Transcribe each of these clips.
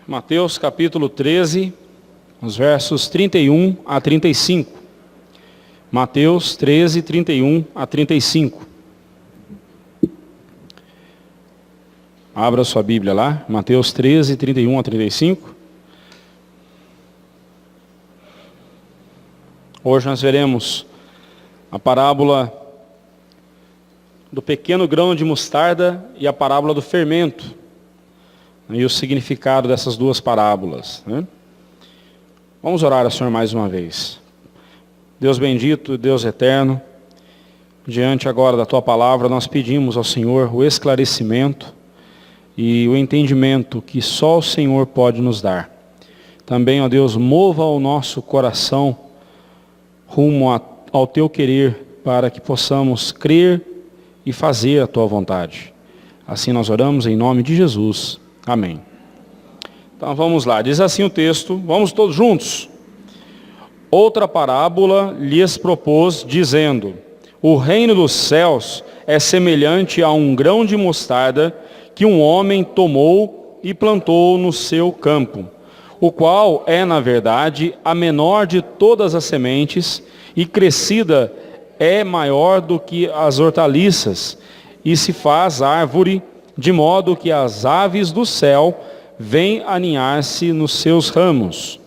Mateus capítulo 13, os versos 31 a 35. Mateus 13, 31 a 35. Abra sua Bíblia lá, Mateus 13, 31 a 35. Hoje nós veremos a parábola do pequeno grão de mostarda e a parábola do fermento, e o significado dessas duas parábolas, né? Vamos orar ao Senhor mais uma vez. Deus bendito, Deus eterno, diante agora da Tua palavra, nós pedimos ao Senhor o esclarecimento e o entendimento que só o Senhor pode nos dar. Também, ó Deus, mova o nosso coração rumo ao Teu querer, para que possamos crer e fazer a Tua vontade. Assim nós oramos em nome de Jesus. Amém. Então vamos lá, diz assim o texto, vamos todos juntos. Outra parábola lhes propôs, dizendo: o reino dos céus é semelhante a um grão de mostarda que um homem tomou e plantou no seu campo, o qual é, na verdade, a menor de todas as sementes, e crescida é maior do que as hortaliças, e se faz árvore, de modo que as aves do céu vêm aninhar-se nos seus ramos.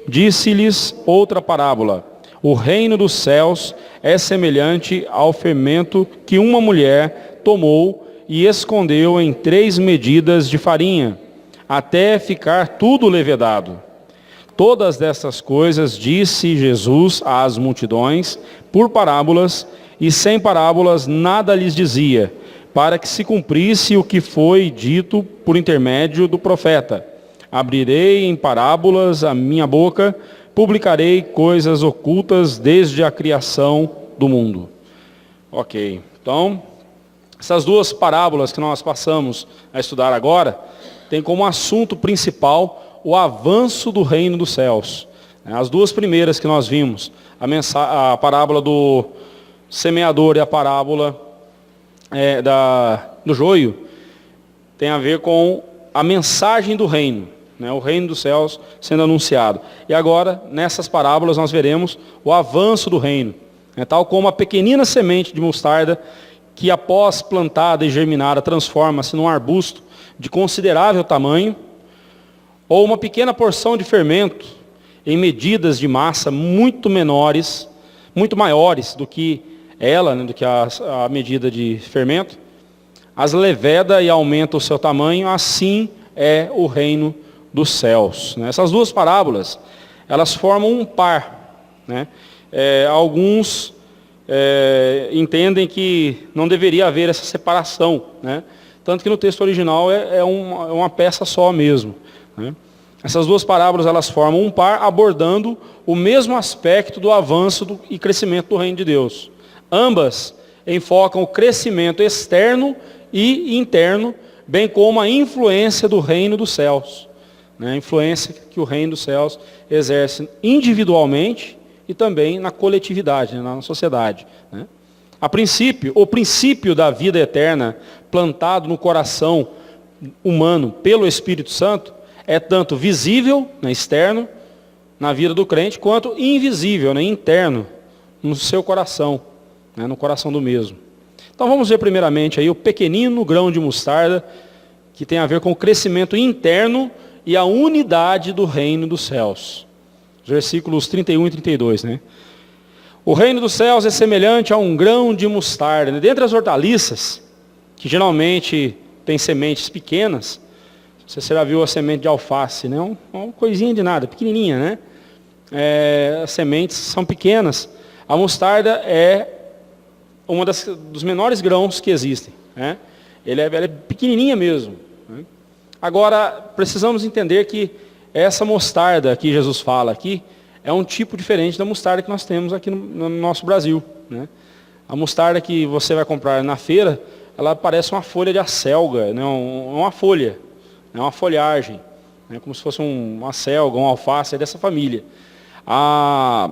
Disse-lhes outra parábola: o reino dos céus é semelhante ao fermento que uma mulher tomou e escondeu em 3 medidas de farinha, até ficar tudo levedado. Todas essas coisas disse Jesus às multidões por parábolas, e sem parábolas nada lhes dizia, para que se cumprisse o que foi dito por intermédio do profeta: abrirei em parábolas a minha boca, publicarei coisas ocultas desde a criação do mundo. Ok, então, essas duas parábolas que nós passamos a estudar agora, tem como assunto principal o avanço do reino dos céus. As duas primeiras que nós vimos, a parábola do semeador e a parábola do joio, tem a ver com a mensagem do reino, né? O reino dos céus sendo anunciado. E agora, nessas parábolas, nós veremos o avanço do reino, né? Tal como a pequenina semente de mostarda, que após plantada e germinada, transforma-se num arbusto de considerável tamanho, ou uma pequena porção de fermento, em medidas de massa muito menores, muito maiores do que ela, né, do que a medida de fermento, as leveda e aumenta o seu tamanho, assim é o reino dos céus, né? Essas duas parábolas, elas formam um par, né? Alguns entendem que não deveria haver essa separação, né? Tanto que no texto original é uma peça só mesmo, né? Essas duas parábolas, elas formam um par, abordando o mesmo aspecto do avanço e crescimento do reino de Deus. Ambas enfocam o crescimento externo e interno, bem como a influência do reino dos céus, né? A influência que o reino dos céus exerce individualmente e também na coletividade, né? Na sociedade, né? A princípio, o princípio da vida eterna plantado no coração humano pelo Espírito Santo é tanto visível, né, externo, na vida do crente, quanto invisível, né, interno, no seu coração, né, no coração do mesmo. Então vamos ver primeiramente aí o pequenino grão de mostarda, que tem a ver com o crescimento interno e a unidade do reino dos céus. Versículos 31 e 32, né? O reino dos céus é semelhante a um grão de mostarda, né? Dentre as hortaliças, que geralmente tem sementes pequenas, você já viu a semente de alface, né? Uma coisinha de nada, pequenininha, né? As sementes são pequenas. A mostarda é uma dos menores grãos que existem, né? Ela é pequenininha mesmo, né? Agora, precisamos entender que essa mostarda que Jesus fala aqui é um tipo diferente da mostarda que nós temos aqui no nosso Brasil, né? A mostarda que você vai comprar na feira, ela parece uma folha de acelga, né? Uma folha, é uma folhagem, né? Como se fosse uma acelga, um alface, é dessa família. A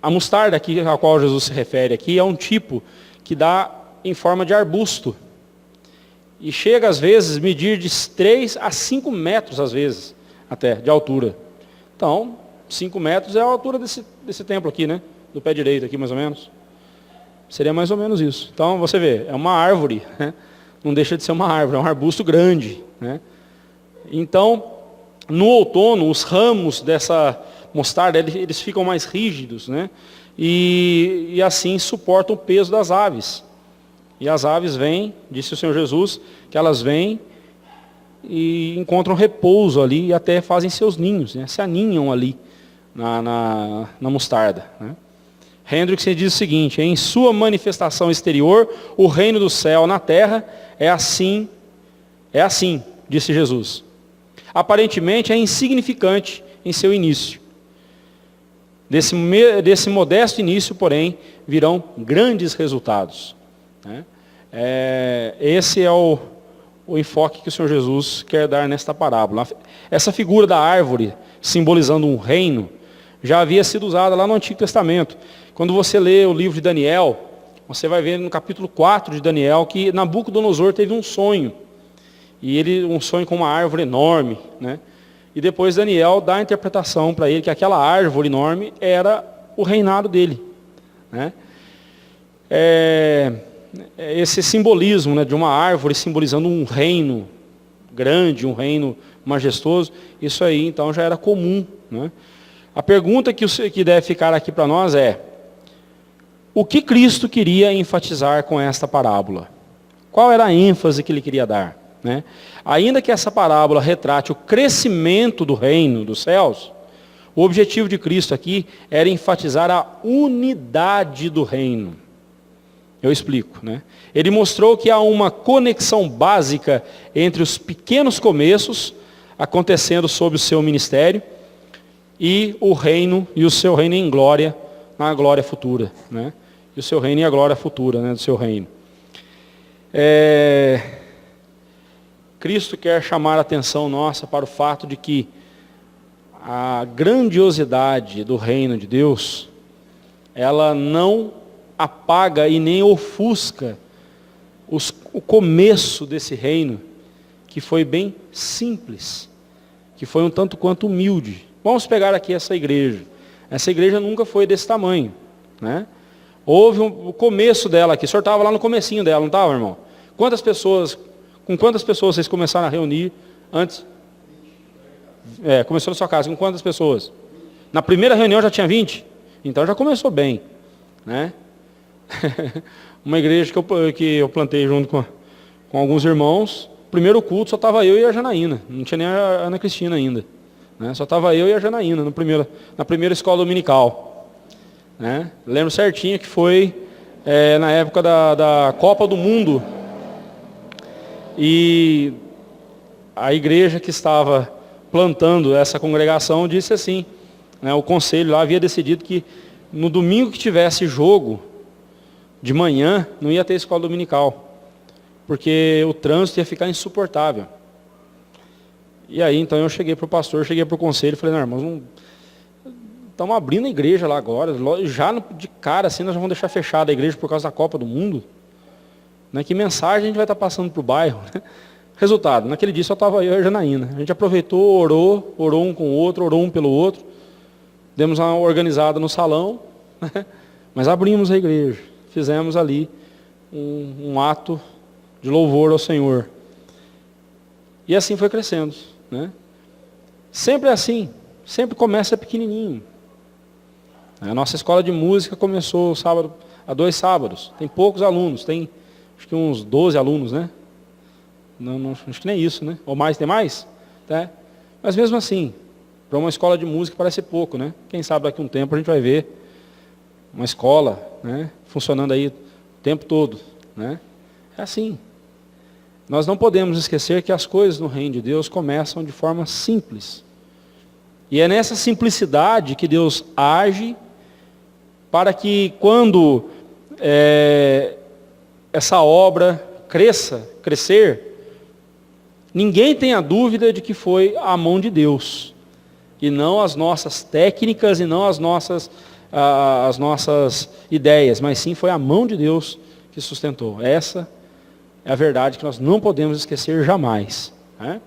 mostarda aqui, a qual Jesus se refere aqui, é um tipo que dá em forma de arbusto. e chega às vezes a medir de 3 a 5 metros, às vezes, até, de altura. Então, 5 metros é a altura desse templo aqui, né? Do pé direito aqui, mais ou menos. Seria mais ou menos isso. Então, você vê, é uma árvore, né? Não deixa de ser uma árvore, é um arbusto grande, né? Então, no outono, os ramos dessa mostarda, eles ficam mais rígidos, né? E assim suportam o peso das aves. E as aves vêm, disse o Senhor Jesus, que elas vêm e encontram repouso ali e até fazem seus ninhos, né? Se aninham ali na mostarda, né? Hendrickson diz o seguinte: em sua manifestação exterior, o reino do céu na terra é assim, disse Jesus. Aparentemente é insignificante em seu início. Desse modesto início, porém, virão grandes resultados, né? Esse é o enfoque que o Senhor Jesus quer dar nesta parábola. Essa figura da árvore, simbolizando um reino, já havia sido usada lá no Antigo Testamento. Quando você lê o livro de Daniel, você vai ver no capítulo 4 de Daniel que Nabucodonosor teve um sonho. E um sonho com uma árvore enorme, né? E depois Daniel dá a interpretação para ele que aquela árvore enorme era o reinado dele, né? Esse simbolismo, né, de uma árvore simbolizando um reino grande, um reino majestoso, isso aí então já era comum, né? A pergunta que deve ficar aqui para nós é: o que Cristo queria enfatizar com esta parábola? Qual era a ênfase que ele queria dar, né? Ainda que essa parábola retrate o crescimento do reino dos céus, o objetivo de Cristo aqui era enfatizar a unidade do reino. Eu explico, né? Ele mostrou que há uma conexão básica entre os pequenos começos acontecendo sob o seu ministério e o reino, e o seu reino em glória, na glória futura, né? E o seu reino e a glória futura, né, do seu reino. Cristo quer chamar a atenção nossa para o fato de que a grandiosidade do reino de Deus, ela não apaga e nem ofusca o começo desse reino, que foi bem simples, que foi um tanto quanto humilde. Vamos pegar aqui essa igreja. Essa igreja nunca foi desse tamanho, né? Houve o começo dela aqui. O senhor estava lá no comecinho dela, não estava, irmão? Com quantas pessoas vocês começaram a reunir antes? Começou na sua casa. Com quantas pessoas? Na primeira reunião já tinha 20? Então já começou bem, né? Uma igreja que eu plantei junto com alguns irmãos. Primeiro culto só estava eu e a Janaína. Não tinha nem a Ana Cristina ainda, né? Só estava eu e a Janaína na primeira escola dominical, né? Lembro certinho que foi na época da Copa do Mundo. E a igreja que estava plantando essa congregação disse assim, né, o conselho lá havia decidido que no domingo que tivesse jogo, de manhã, não ia ter escola dominical, porque o trânsito ia ficar insuportável. E aí, então, eu cheguei para o pastor, cheguei para o conselho e falei: não, irmãos, estamos abrindo a igreja lá agora, já de cara, assim, nós já vamos deixar fechada a igreja por causa da Copa do Mundo, né? Que mensagem a gente vai estar passando para o bairro, né? Resultado, naquele dia só estava eu e a Janaína. A gente aproveitou, orou um com o outro, orou um pelo outro, demos uma organizada no salão, né? Mas abrimos a igreja, fizemos ali um ato de louvor ao Senhor. E assim foi crescendo, né? Sempre assim, sempre começa pequenininho. A nossa escola de música começou há 2 sábados. Tem poucos alunos, tem acho que uns 12 alunos, né? Não, acho que nem isso, né? Ou mais, tem mais? Tá? Mas mesmo assim, para uma escola de música parece pouco, né? Quem sabe daqui a um tempo a gente vai ver uma escola, né, funcionando aí o tempo todo, né? É assim. Nós não podemos esquecer que as coisas no reino de Deus começam de forma simples. E é nessa simplicidade que Deus age para que quando essa obra crescer, ninguém tenha dúvida de que foi a mão de Deus, e não as nossas técnicas, e não as nossas ideias, mas sim foi a mão de Deus que sustentou. Essa é a verdade que nós não podemos esquecer jamais. Né?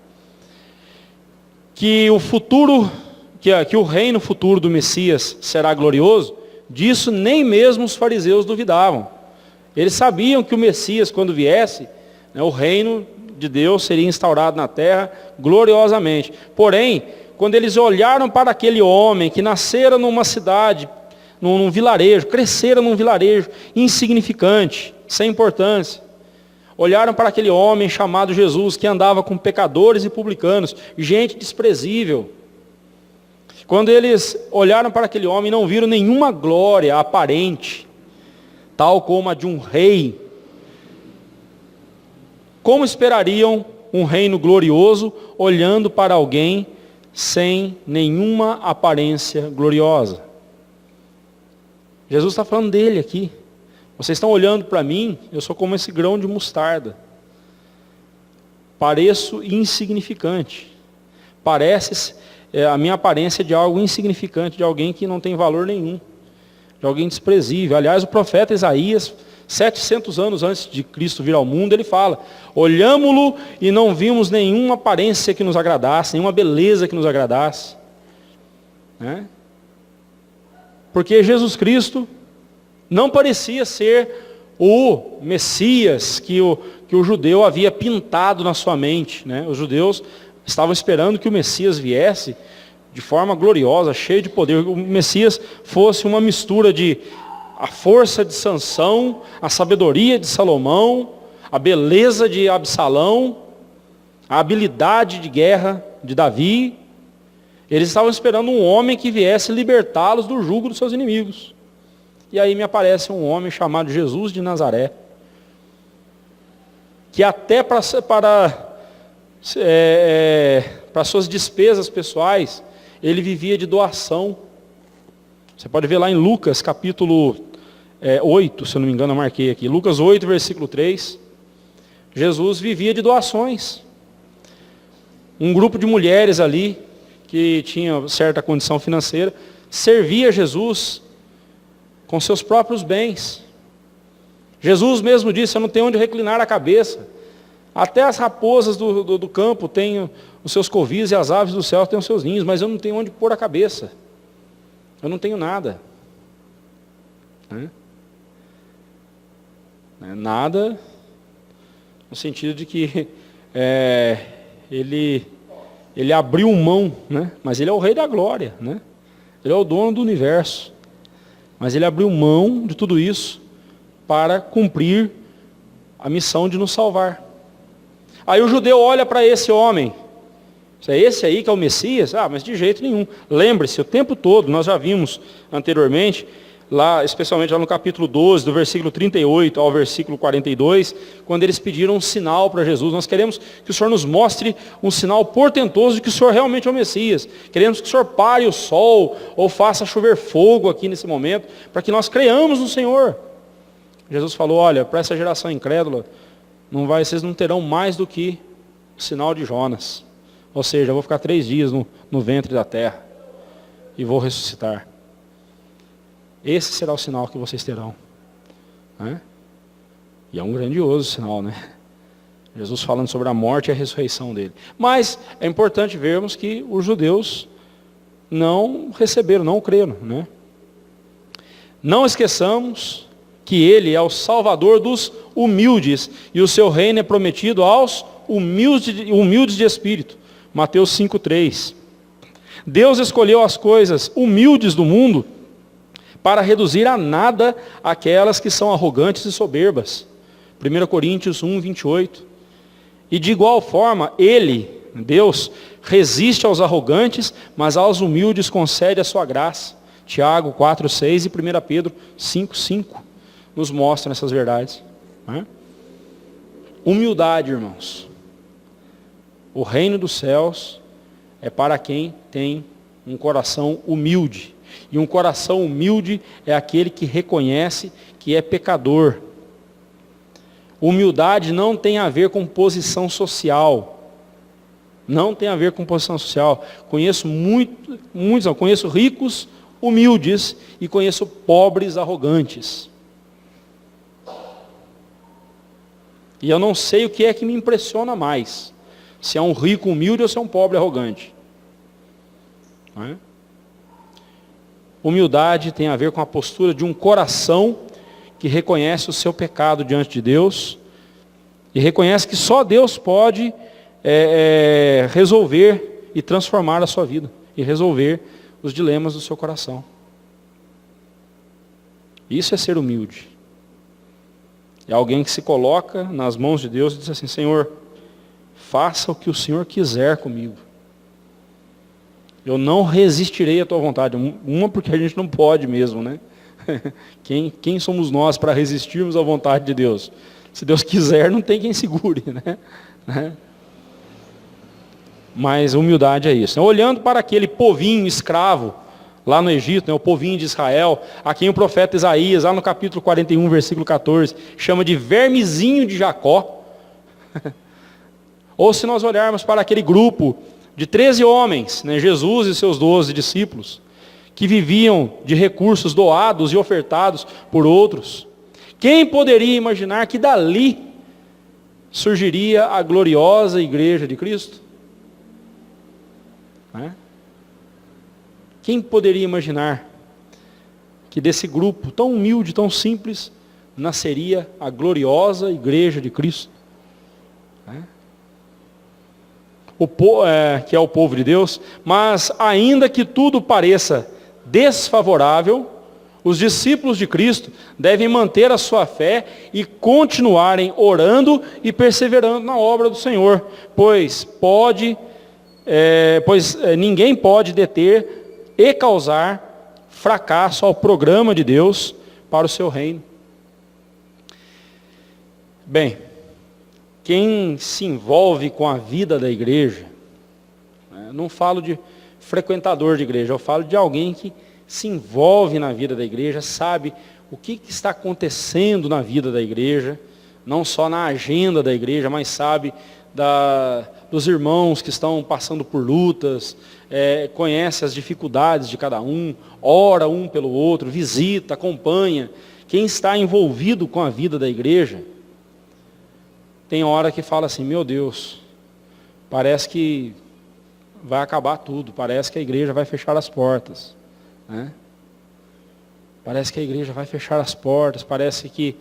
Que o futuro, que o reino futuro do Messias será glorioso, disso nem mesmo os fariseus duvidavam. Eles sabiam que o Messias, quando viesse, né, o reino de Deus seria instaurado na terra gloriosamente. Porém, quando eles olharam para aquele homem que nascera numa cidade, num vilarejo, crescera num vilarejo insignificante, sem importância, olharam para aquele homem chamado Jesus, que andava com pecadores e publicanos, gente desprezível. Quando eles olharam para aquele homem, não viram nenhuma glória aparente, tal como a de um rei. Como esperariam um reino glorioso olhando para alguém sem nenhuma aparência gloriosa? Jesus está falando dele aqui. Vocês estão olhando para mim, eu sou como esse grão de mostarda. Pareço insignificante. Parece a minha aparência de algo insignificante, de alguém que não tem valor nenhum, de alguém desprezível. Aliás, o profeta Isaías, 700 anos antes de Cristo vir ao mundo, ele fala: olhámo-lo e não vimos nenhuma aparência que nos agradasse, nenhuma beleza que nos agradasse. Né? Porque Jesus Cristo não parecia ser o Messias que o judeu havia pintado na sua mente. Né? Os judeus estavam esperando que o Messias viesse de forma gloriosa, cheio de poder. O Messias fosse uma mistura de a força de Sansão, a sabedoria de Salomão, a beleza de Absalão, a habilidade de guerra de Davi. Eles estavam esperando um homem que viesse libertá-los do jugo dos seus inimigos. E aí me aparece um homem chamado Jesus de Nazaré, que até para suas despesas pessoais, ele vivia de doação. Você pode ver lá em Lucas capítulo 8, se eu não me engano eu marquei aqui. Lucas 8, versículo 3. Jesus vivia de doações. Um grupo de mulheres ali, que tinha certa condição financeira, servia Jesus com seus próprios bens. Jesus mesmo disse: eu não tenho onde reclinar a cabeça. Até as raposas do campo têm os seus covis e as aves do céu têm os seus ninhos, mas eu não tenho onde pôr a cabeça. Eu não tenho nada. Nada no sentido de que ele abriu mão, né? Mas ele é o rei da glória, né? Ele é o dono do universo. Mas ele abriu mão de tudo isso para cumprir a missão de nos salvar. Aí o judeu olha para esse homem: é esse aí que é o Messias? Ah, mas de jeito nenhum. Lembre-se, o tempo todo, nós já vimos anteriormente, lá, especialmente lá no capítulo 12, do versículo 38 ao versículo 42, quando eles pediram um sinal para Jesus. Nós queremos que o Senhor nos mostre um sinal portentoso de que o Senhor realmente é o Messias. Queremos que o Senhor pare o sol, ou faça chover fogo aqui nesse momento, para que nós creiamos no Senhor. Jesus falou: olha, para essa geração incrédula, vocês não terão mais do que o sinal de Jonas. Ou seja, eu vou ficar 3 dias no ventre da terra e vou ressuscitar. Esse será o sinal que vocês terão. Né? E é um grandioso sinal, né? Jesus falando sobre a morte e a ressurreição dele. Mas é importante vermos que os judeus não receberam, não creram. Né? Não esqueçamos que ele é o Salvador dos humildes, e o seu reino é prometido aos humildes de espírito. Mateus 5,3. Deus escolheu as coisas humildes do mundo para reduzir a nada aquelas que são arrogantes e soberbas. 1 Coríntios 1, 28. E de igual forma, ele, Deus, resiste aos arrogantes, mas aos humildes concede a sua graça. Tiago 4, 6 e 1 Pedro 5, 5 nos mostram essas verdades. Né? Humildade, irmãos. O reino dos céus é para quem tem um coração humilde. E um coração humilde é aquele que reconhece que é pecador. Humildade não tem a ver com posição social. Não tem a ver com posição social. Conheço conheço ricos humildes e conheço pobres arrogantes. E eu não sei o que é que me impressiona mais. Se é um rico humilde ou se é um pobre arrogante. Não é? Humildade tem a ver com a postura de um coração que reconhece o seu pecado diante de Deus e reconhece que só Deus pode resolver e transformar a sua vida e resolver os dilemas do seu coração. Isso é ser humilde. É alguém que se coloca nas mãos de Deus e diz assim: Senhor, faça o que o Senhor quiser comigo. Eu não resistirei à tua vontade. Uma, porque a gente não pode mesmo, né? Quem somos nós para resistirmos à vontade de Deus? Se Deus quiser, não tem quem segure, né? Mas humildade é isso. Olhando para aquele povinho escravo lá no Egito, né, o povinho de Israel, a quem o profeta Isaías, lá no capítulo 41, versículo 14, chama de vermezinho de Jacó. Ou se nós olharmos para aquele grupo de 13 homens, né, Jesus e seus 12 discípulos, que viviam de recursos doados e ofertados por outros, quem poderia imaginar que dali surgiria a gloriosa igreja de Cristo? Né? Quem poderia imaginar que desse grupo tão humilde, tão simples, nasceria a gloriosa igreja de Cristo? Né? Que é o povo de Deus. Mas ainda que tudo pareça desfavorável, os discípulos de Cristo devem manter a sua fé e continuarem orando e perseverando na obra do Senhor, pois ninguém pode deter e causar fracasso ao programa de Deus para o seu reino. Bem, quem se envolve com a vida da igreja, não falo de frequentador de igreja, eu falo de alguém que se envolve na vida da igreja, sabe o que está acontecendo na vida da igreja, não só na agenda da igreja, mas sabe dos irmãos que estão passando por lutas, conhece as dificuldades de cada um, ora um pelo outro, visita, acompanha. Quem está envolvido com a vida da igreja, tem hora que fala assim: meu Deus, parece que vai acabar tudo, parece que a igreja vai fechar as portas. Né? Parece que a igreja vai fechar as portas, parece que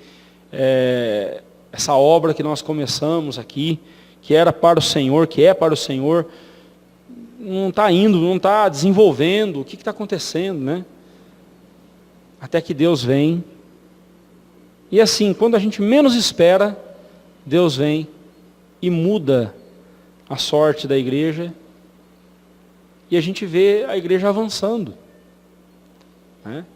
essa obra que nós começamos aqui, que era para o Senhor, que é para o Senhor, não está indo, não está desenvolvendo. O que está acontecendo, né? Até que Deus vem. E assim, quando a gente menos espera, Deus vem e muda a sorte da igreja. E a gente vê a igreja avançando. Né?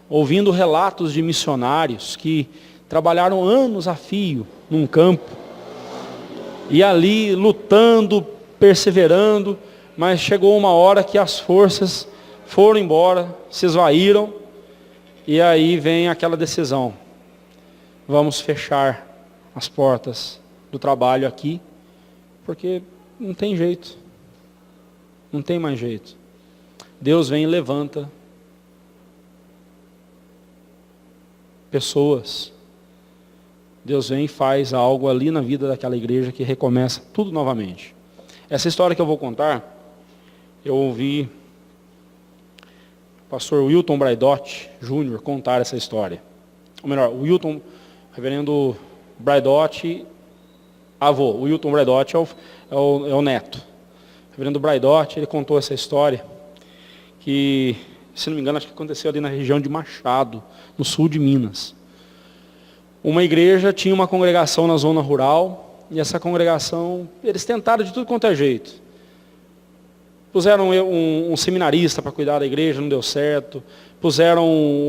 Ouvindo relatos de missionários que trabalharam anos a fio num campo. E ali lutando, perseverando, mas chegou uma hora que as forças foram embora, se esvaíram, e aí vem aquela decisão: vamos fechar as portas do trabalho aqui, porque não tem jeito, não tem mais jeito. Deus vem e levanta pessoas. Deus vem e faz algo ali na vida daquela igreja que recomeça tudo novamente. Essa história que eu vou contar, eu ouvi o pastor Wilton Braidotti Jr. contar essa história. Ou melhor, o Wilton, reverendo Braidotti, avô. O Wilton Braidotti é o neto. O reverendo Braidotti, ele contou essa história, que, se não me engano, acho que aconteceu ali na região de Machado, no sul de Minas. Uma igreja tinha uma congregação na zona rural, e essa congregação, eles tentaram de tudo quanto é jeito. Puseram um seminarista para cuidar da igreja, não deu certo. Puseram um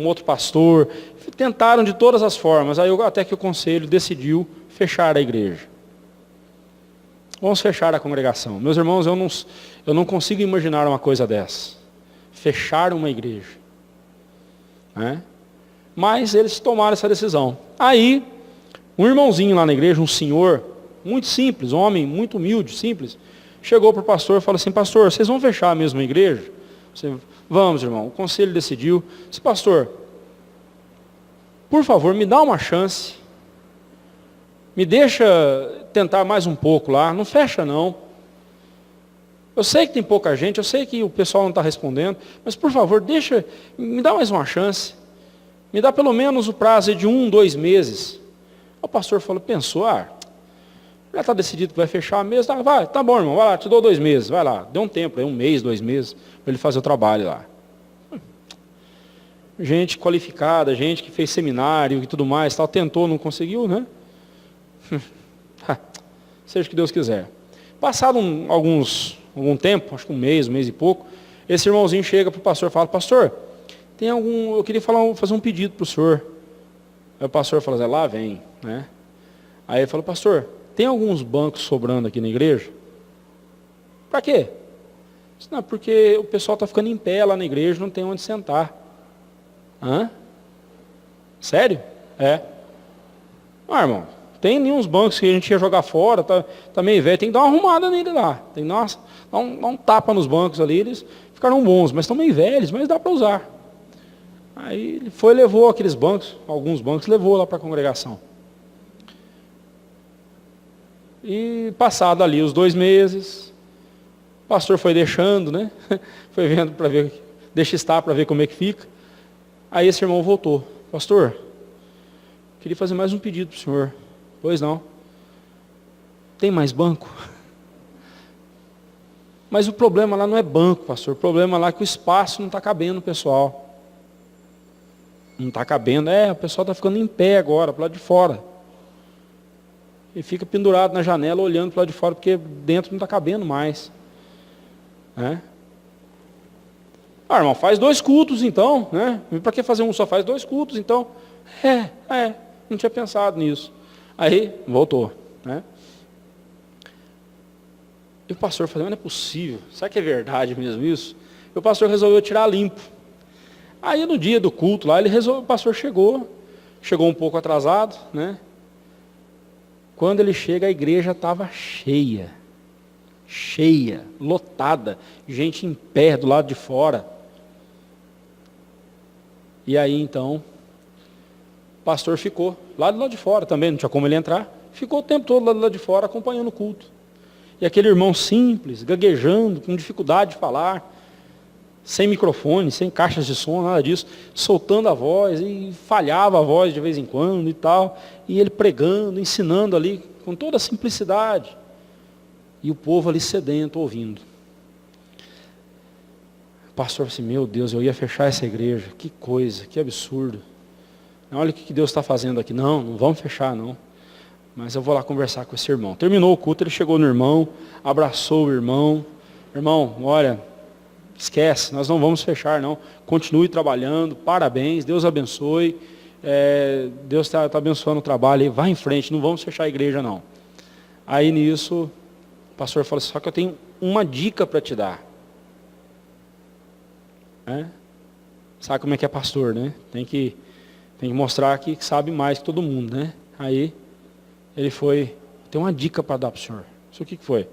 outro pastor. Tentaram de todas as formas, até que o conselho decidiu fechar a igreja. Vamos fechar a congregação. Meus irmãos, eu não consigo imaginar uma coisa dessa. Fechar uma igreja. Né? Mas eles tomaram essa decisão. Aí, um irmãozinho lá na igreja, um senhor, muito simples, um homem muito humilde, simples, chegou para o pastor e falou assim: pastor, vocês vão fechar a mesma igreja? Vamos, irmão. O conselho decidiu. Disse: pastor, por favor, me dá uma chance Me deixa tentar mais um pouco lá, não fecha não. Eu sei que tem pouca gente, eu sei que o pessoal não está respondendo, mas por favor, me dá mais uma chance. Me dá pelo menos o prazo de 1, 2 meses. O pastor falou, pensou, já está decidido que vai fechar mesmo, tá bom, irmão, vai lá, te dou 2 meses, vai lá. Deu um tempo, 1 mês, 2 meses, para ele fazer o trabalho lá. Gente qualificada, gente que fez seminário e tudo mais, tentou, não conseguiu, né? Seja o que Deus quiser. Passado algum tempo, acho que 1 mês, 1 mês e pouco, esse irmãozinho chega para o pastor e fala, pastor, eu queria fazer um pedido para o senhor. Aí o pastor fala, lá vem, né? Aí ele falou, pastor, tem alguns bancos sobrando aqui na igreja? Para quê? Não, porque o pessoal está ficando em pé lá na igreja, não tem onde sentar. Hã? Sério? É. Irmão, tem ali uns bancos que a gente ia jogar fora, tá meio velho, tem que dar uma arrumada nele lá. Tem que dar um tapa nos bancos ali, eles ficaram bons, mas estão meio velhos, mas dá para usar. Aí ele levou aqueles bancos, alguns bancos, levou lá para a congregação. E passado ali os 2 meses, o pastor foi deixando, né? Foi vendo para ver, deixa estar para ver como é que fica. Aí esse irmão voltou, pastor, queria fazer mais um pedido para o senhor. Pois não. Tem mais banco? Mas o problema lá não é banco, pastor. O problema lá é que o espaço não está cabendo, pessoal. Não está cabendo. O pessoal está ficando em pé agora, para lá de fora. E fica pendurado na janela, olhando para lá de fora, porque dentro não está cabendo mais. Irmão, faz 2 cultos então, né? Para que fazer um só? Faz 2 cultos então. Não tinha pensado nisso. Aí, voltou, né? E o pastor falou, não é possível, será que é verdade mesmo isso? E o pastor resolveu tirar limpo. Aí no dia do culto lá, o pastor chegou um pouco atrasado, né? Quando ele chega, a igreja estava cheia, lotada, gente em pé do lado de fora. E aí então, o pastor ficou lá do lado de fora também, não tinha como ele entrar, ficou o tempo todo lá do lado de fora acompanhando o culto. E aquele irmão simples, gaguejando, com dificuldade de falar, sem microfone, sem caixas de som, nada disso, soltando a voz, e falhava a voz de vez em quando e tal, e ele pregando, ensinando ali, com toda a simplicidade, e o povo ali sedento, ouvindo. O pastor assim, meu Deus, eu ia fechar essa igreja, que coisa, que absurdo. Olha o que Deus está fazendo aqui. Não vamos fechar não, mas eu vou lá conversar com esse irmão. Terminou o culto, ele chegou no irmão, abraçou o irmão, olha, esquece, nós não vamos fechar não, continue trabalhando, parabéns, Deus abençoe, Deus está abençoando o trabalho, aí, vai em frente, não vamos fechar a igreja não. Aí nisso, o pastor falou assim, só que eu tenho uma dica para te dar. Sabe como é que é pastor, né? Tem que mostrar que sabe mais que todo mundo, né? Aí, ele tem uma dica para dar para o senhor. Isso o que foi?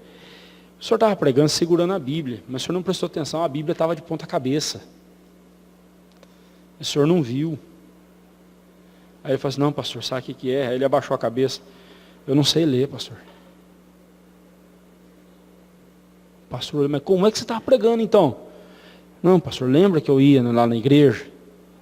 O senhor estava pregando, segurando a Bíblia, mas o senhor não prestou atenção, a Bíblia estava de ponta cabeça. O senhor não viu. Aí ele falou assim, não, pastor, sabe o que é? Aí ele abaixou a cabeça. Eu não sei ler, pastor. Pastor, mas como é que você estava pregando então? Não, pastor, lembra que eu ia lá na igreja,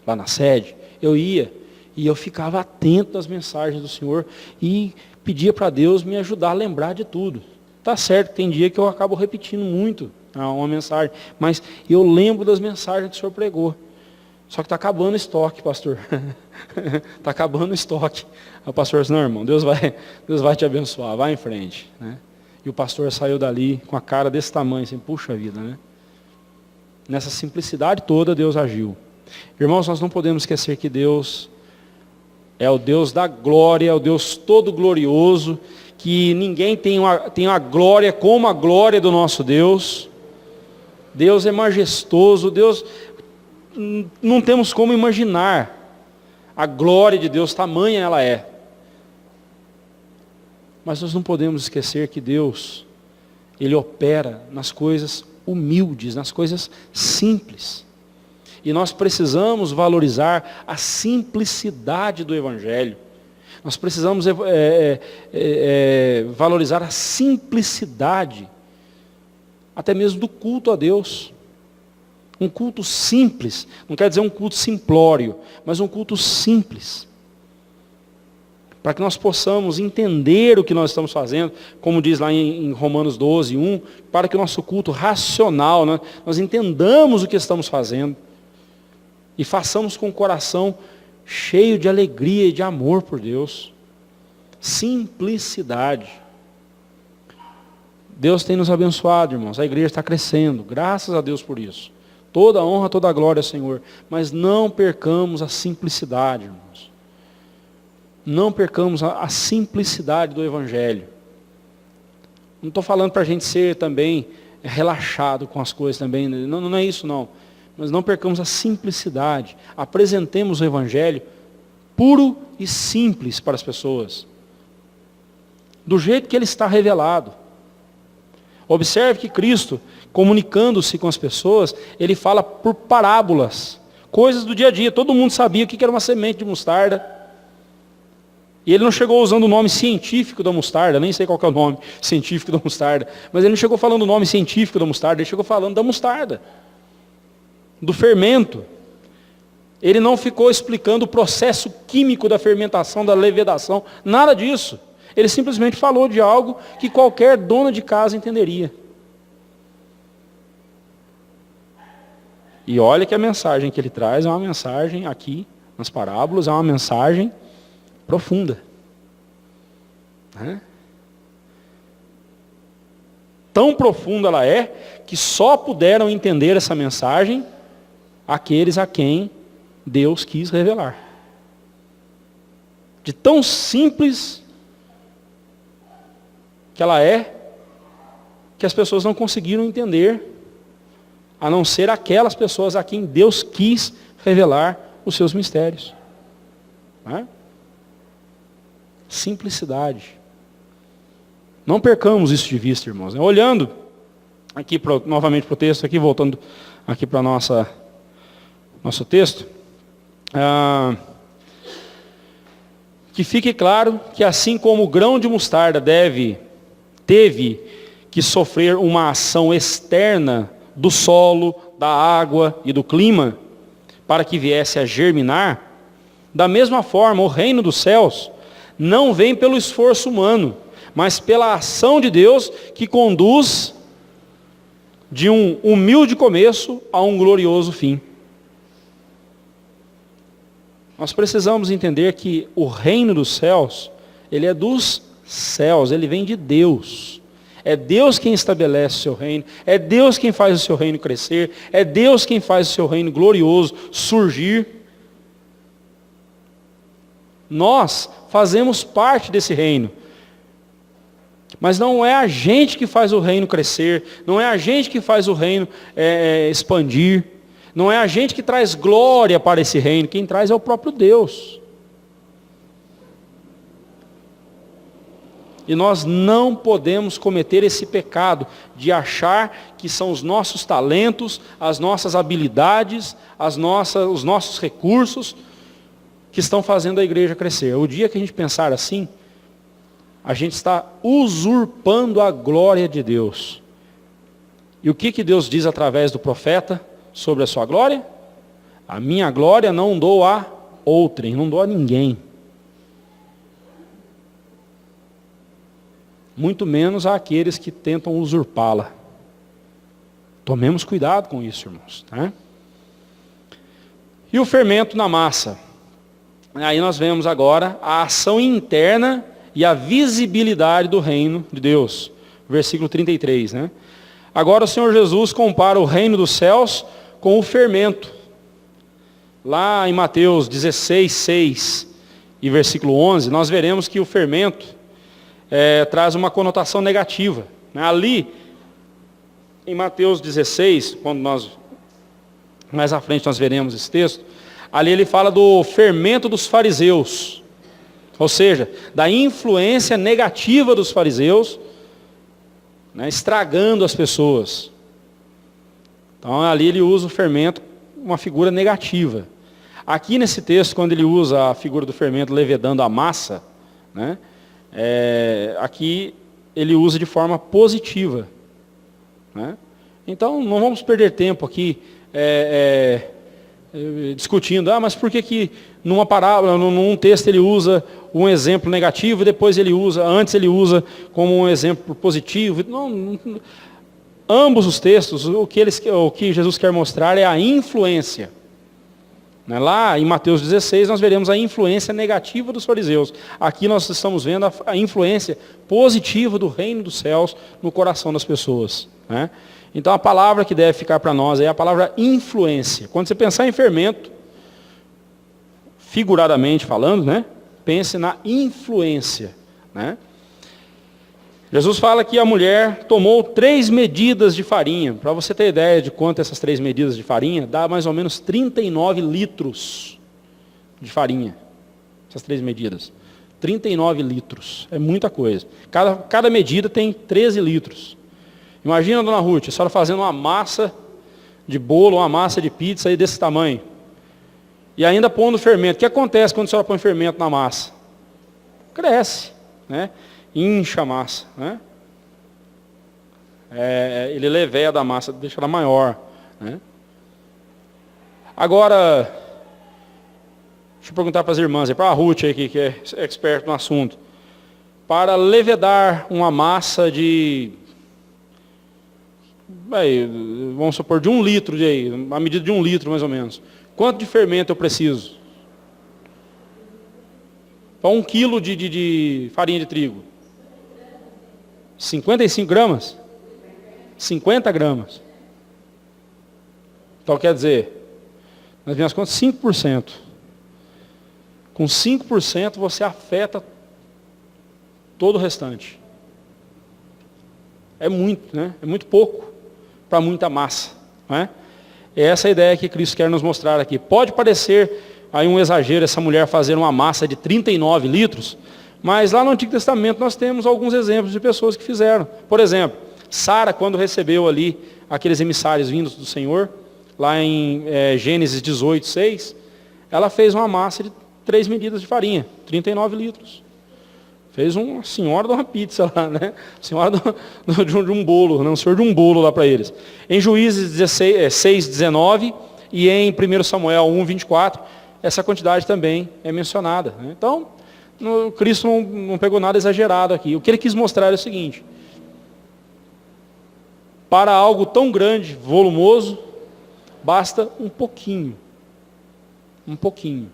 lá na sede? Eu ia, e eu ficava atento às mensagens do Senhor, e pedia para Deus me ajudar a lembrar de tudo. Tá certo, tem dia que eu acabo repetindo muito uma mensagem, mas eu lembro das mensagens que o Senhor pregou. Só que está acabando o estoque, pastor. Está acabando o estoque. Aí o pastor disse, não, irmão, Deus vai te abençoar, vai em frente. Né? E o pastor saiu dali com a cara desse tamanho, assim, puxa vida, né? Nessa simplicidade toda, Deus agiu. Irmãos, nós não podemos esquecer que Deus é o Deus da glória, é o Deus todo glorioso, que ninguém tem a glória como a glória do nosso Deus. Deus é majestoso, Deus, não temos como imaginar a glória de Deus, tamanha ela é. Mas nós não podemos esquecer que Deus, Ele opera nas coisas humildes, nas coisas simples. E nós precisamos valorizar a simplicidade do Evangelho. Nós precisamos valorizar a simplicidade, até mesmo do culto a Deus. Um culto simples, não quer dizer um culto simplório, mas um culto simples. Para que nós possamos entender o que nós estamos fazendo, como diz lá em Romanos 12, 1, para que o nosso culto racional, né, nós entendamos o que estamos fazendo e façamos com o coração cheio de alegria e de amor por Deus. Simplicidade. Deus tem nos abençoado, irmãos. A igreja está crescendo, graças a Deus por isso. Toda a honra, toda a glória, Senhor. Mas não percamos a simplicidade, irmãos. Não percamos a simplicidade do Evangelho. Não estou falando para a gente ser também relaxado com as coisas também. Não é isso, não. Mas não percamos a simplicidade. Apresentemos o Evangelho puro e simples para as pessoas. Do jeito que ele está revelado. Observe que Cristo, comunicando-se com as pessoas, ele fala por parábolas. Coisas do dia a dia. Todo mundo sabia o que era uma semente de mostarda. E ele não chegou usando o nome científico da mostarda, nem sei qual que é o nome científico da mostarda, mas ele não chegou falando o nome científico da mostarda, ele chegou falando da mostarda, do fermento. Ele não ficou explicando o processo químico da fermentação, da levedação, nada disso. Ele simplesmente falou de algo que qualquer dona de casa entenderia. E olha que a mensagem que ele traz é uma mensagem aqui, nas parábolas, é uma mensagem profunda. Tão profunda ela é, que só puderam entender essa mensagem aqueles a quem Deus quis revelar. De tão simples que ela é, que as pessoas não conseguiram entender, a não ser aquelas pessoas a quem Deus quis revelar os seus mistérios. Simplicidade. Não percamos isso de vista, irmãos. Olhando aqui novamente para o texto, aqui voltando aqui para nosso texto, que fique claro que assim como o grão de mostarda teve que sofrer uma ação externa do solo, da água e do clima, para que viesse a germinar, da mesma forma o reino dos céus não vem pelo esforço humano, mas pela ação de Deus que conduz de um humilde começo a um glorioso fim. Nós precisamos entender que o reino dos céus, ele é dos céus, ele vem de Deus. É Deus quem estabelece o seu reino, é Deus quem faz o seu reino crescer, é Deus quem faz o seu reino glorioso surgir. Nós fazemos parte desse reino. Mas não é a gente que faz o reino crescer, não é a gente que faz o reino expandir, não é a gente que traz glória para esse reino, quem traz é o próprio Deus. E nós não podemos cometer esse pecado de achar que são os nossos talentos, as nossas habilidades, os nossos recursos que estão fazendo a igreja crescer. O dia que a gente pensar assim, a gente está usurpando a glória de Deus. E o que Deus diz através do profeta sobre a sua glória? A minha glória não dou a outrem, não dou a ninguém. Muito menos àqueles que tentam usurpá-la. Tomemos cuidado com isso, irmãos. Tá? E o fermento na massa. Aí nós vemos agora a ação interna e a visibilidade do reino de Deus. Versículo 33. Né? Agora o Senhor Jesus compara o reino dos céus com o fermento. Lá em Mateus 16, 6 e versículo 11, nós veremos que o fermento traz uma conotação negativa. Ali, em Mateus 16, quando mais à frente nós veremos esse texto, ali ele fala do fermento dos fariseus, ou seja, da influência negativa dos fariseus, estragando as pessoas. Então ali ele usa o fermento, uma figura negativa. Aqui nesse texto, quando ele usa a figura do fermento levedando a massa, né? Aqui ele usa de forma positiva, né? Então não vamos perder tempo aqui discutindo, mas por que numa parábola, num texto ele usa um exemplo negativo e depois antes ele usa como um exemplo positivo? Ambos os textos, o que Jesus quer mostrar é a influência. Lá em Mateus 16 nós veremos a influência negativa dos fariseus. Aqui nós estamos vendo a influência positiva do reino dos céus no coração das pessoas, né? Então a palavra que deve ficar para nós é a palavra influência. Quando você pensar em fermento, figuradamente falando, né, pense na influência, né? Jesus fala que a mulher tomou 3 medidas de farinha. Para você ter ideia de quanto essas 3 medidas de farinha, dá mais ou menos 39 litros de farinha. Essas 3 medidas. 39 litros. É muita coisa. Cada medida tem 13 litros. Imagina, dona Ruth, a senhora fazendo uma massa de bolo, uma massa de pizza aí desse tamanho. E ainda pondo fermento. O que acontece quando a senhora põe fermento na massa? Cresce, né? Incha a massa, né? Ele leveia da massa, deixa ela maior, né? Agora, deixa eu perguntar para as irmãs, para a Ruth aí, que é expert no assunto. Para levedar uma massa vamos supor, de 1 litro, a medida de 1 litro mais ou menos. Quanto de fermento eu preciso? Para 1 quilo de farinha de trigo. 55 gramas? 50 gramas. Então quer dizer, nas minhas contas, 5%. Com 5% você afeta todo o restante. É muito, né? É muito pouco para muita massa, não é? É essa a ideia que Cristo quer nos mostrar aqui. Pode parecer aí um exagero essa mulher fazer uma massa de 39 litros, mas lá no Antigo Testamento nós temos alguns exemplos de pessoas que fizeram. Por exemplo, Sara, quando recebeu ali aqueles emissários vindos do Senhor, lá em Gênesis 18, 6, ela fez uma massa de 3 medidas de farinha, 39 litros. Fez uma senhora de uma pizza lá, né? Senhora de um bolo, né? Um senhor de um bolo lá para eles. Em Juízes 6, 19 e em 1 Samuel 1, 24, essa quantidade também é mencionada, né? Então, Cristo não pegou nada exagerado aqui. O que ele quis mostrar é o seguinte: para algo tão grande, volumoso, basta um pouquinho. Um pouquinho.